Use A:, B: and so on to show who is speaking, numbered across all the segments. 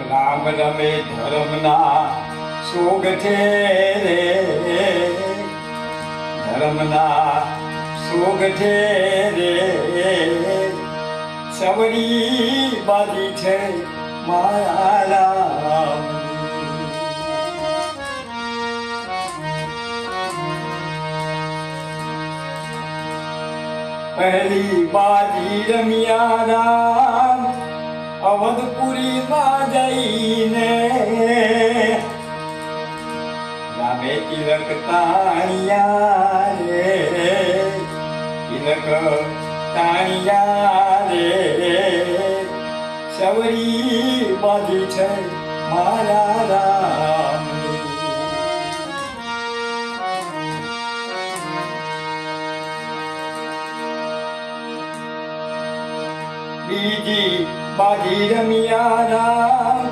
A: રામ રમે ધર્મના સોગઠે રે, ધર્મના સોગઠે રે, સવરી બાજી છે મારા રામ. પહેલી બાજી રમ્યા રામ અવધપુરીમાં જઈને, રામે તિલક તાણ્યા રે, તિલક તાણ્યા રે, સવરી બાજી છે મારા રામ. બીજી બાજી રમ્યા રામ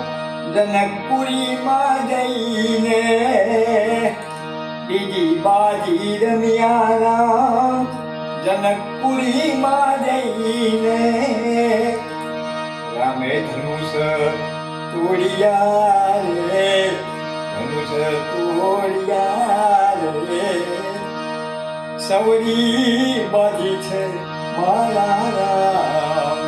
A: જનકપુરીમાં જઈને, બીજી બાજી રમ્યા રામ જનકપુરીમાં જઈને, રામે ધનુષ તોડ્યા રે, ધનુષ તોડ્યા રે, સવરી બાજી છે મારા રામ.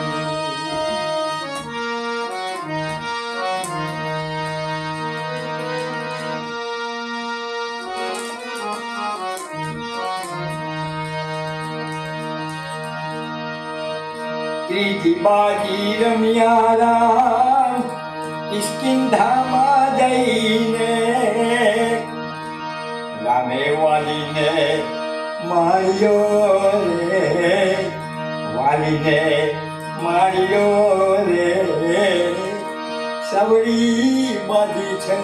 A: ત્રીજી બાજી રમ્યા રામ કિષ્કિંધામાં જઈને, રામે વાલીને માર્યો રે, વાલીને માર્યો રે, સવરી બાજી છે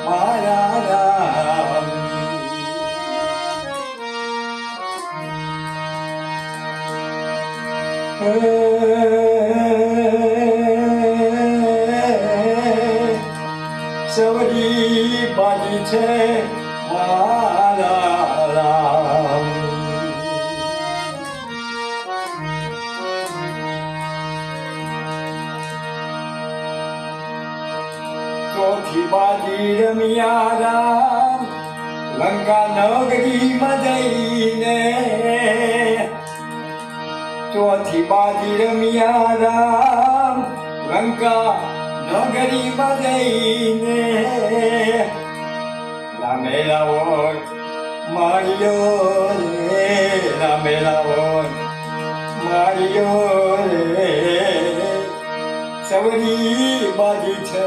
A: મારા રામ. સવરી બાજી છે મારા રામ. ચોથી બાજી રમ્યા રામ લંકા નગરીમાં જઈને, ચોથી બાજી રમ્યા રામ લંકા નગરીમાં જઈને, રામે રાવણ માર્યો રે, રામે રાવણ માર્યો રે, સવરી બાજી છે